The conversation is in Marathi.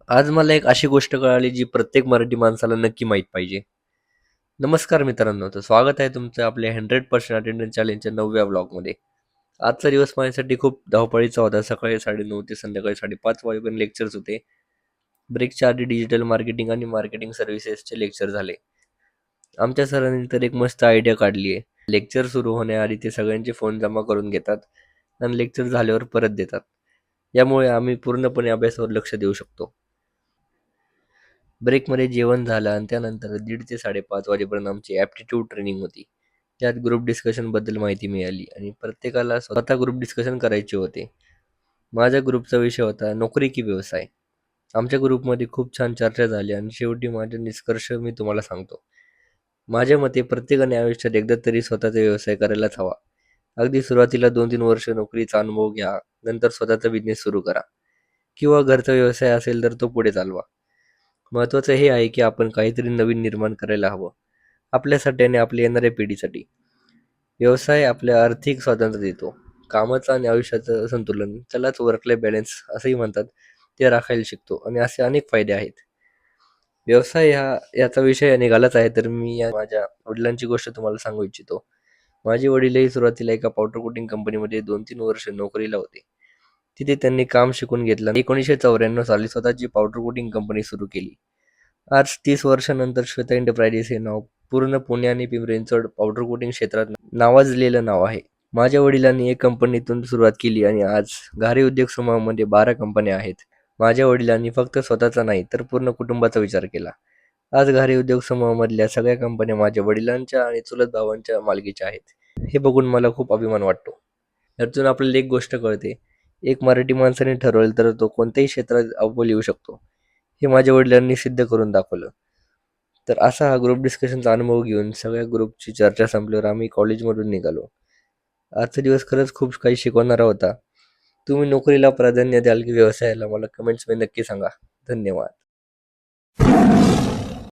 आज मला एक अशी गोष्ट कळाली जी प्रत्येक मराठी माणसाला नक्की माहीत पाहिजे. नमस्कार मित्रांनो, तर स्वागत आहे तुमचं आपल्या 100% अटेंडन्स चॅलेंजच्या 9व्या ब्लॉगमध्ये. आजचा दिवस माझ्यासाठी खूप धावपळीचा होता. सकाळी 9:30 ते संध्याकाळी 5:30 वाजेपर्यंत लेक्चर्स होते. ब्रेकच्या आधी डिजिटल मार्केटिंग आणि मार्केटिंग सर्व्हिसेसचे लेक्चर झाले. आमच्या सरांनी तर एक मस्त आयडिया काढली आहे. लेक्चर सुरू होण्याआधी ते सगळ्यांचे फोन जमा करून घेतात आणि लेक्चर झाल्यावर परत देतात. यामुळे आम्ही पूर्णपणे अभ्यासावर लक्ष देऊ शकतो. ब्रेकमध्ये जेवण झालं आणि त्यानंतर 1:30 ते 5:30 वाजेपर्यंत आमची ॲप्टिट्यूड ट्रेनिंग होती. त्यात ग्रुप डिस्कशनबद्दल माहिती मिळाली आणि प्रत्येकाला स्वतः ग्रुप डिस्कशन करायचे होते. माझ्या ग्रुपचा विषय होता नोकरी की व्यवसाय. आमच्या ग्रुपमध्ये खूप छान चर्चा झाली आणि शेवटी माझे निष्कर्ष मी तुम्हाला सांगतो. माझ्या मते प्रत्येकाने आयुष्यात एकदा तरी स्वतःचा व्यवसाय करायलाच हवा. अगदी सुरुवातीला 2-3 वर्ष नोकरीचा अनुभव घ्या, नंतर स्वतःचा बिझनेस सुरू करा किंवा घरचा व्यवसाय असेल तर तो पुढे चालवा. महत्त्वाचं हे आहे की आपण काहीतरी नवीन निर्माण करायला हवं. आपल्यासाठी आणि आपल्या येणाऱ्या पिढीसाठी. व्यवसाय आपल्या आर्थिक स्वातंत्र्य देतो. कामाचं आणि आयुष्याचं संतुलन, त्यालाच वर्क लाईफ बॅलन्स असंही म्हणतात, ते राखायला शिकतो आणि असे अनेक फायदे आहेत. व्यवसाय याचा विषय निघालाच आहे तर मी माझ्या वडिलांची गोष्ट तुम्हाला सांगू इच्छितो. माझे वडीलही सुरुवातीला एका पावडर कोटिंग कंपनीमध्ये 2-3 वर्ष नोकरीला होते. तिथे त्यांनी काम शिकून घेतलं. 1994 साली स्वतःची पावडर कोटिंग कंपनी सुरू केली. आज 30 वर्षानंतर श्वेता एंटरप्राइजेस हे नाव पूर्ण पुणे आणि पिंपरी चिंचवड पावडर कोटिंग क्षेत्रात नावाजलेलं नाव आहे. माझ्या वडिलांनी एक कंपनीतून सुरुवात केली आणि आज घारी उद्योग समूहामध्ये 12 कंपन्या आहेत. माझ्या वडिलांनी फक्त स्वतःचा नाही तर पूर्ण कुटुंबाचा विचार केला. आज घारी उद्योग समूहामधल्या सगळ्या कंपन्या माझ्या वडिलांच्या आणि चुलत भावांच्या मालकीच्या आहेत. हे बघून मला खूप अभिमान वाटतो. यातून आपल्याला एक गोष्ट कळते, एक मराठी माणसाने ठरवलं तर तो कोणत्याही क्षेत्रात अव्वल येऊ शकतो. हे माझ्या वडिलांनी सिद्ध करून दाखवलं. तर असा हा ग्रुप डिस्कशनचा अनुभव घेऊन सगळ्या ग्रुपची चर्चा संपल्यावर आम्ही कॉलेजमधून निघालो. आजचा दिवस खरंच खूप काही शिकवणारा होता. तुम्ही नोकरीला प्राधान्य द्याल की व्यवसायाला? मला कमेंट्समध्ये नक्की सांगा. धन्यवाद.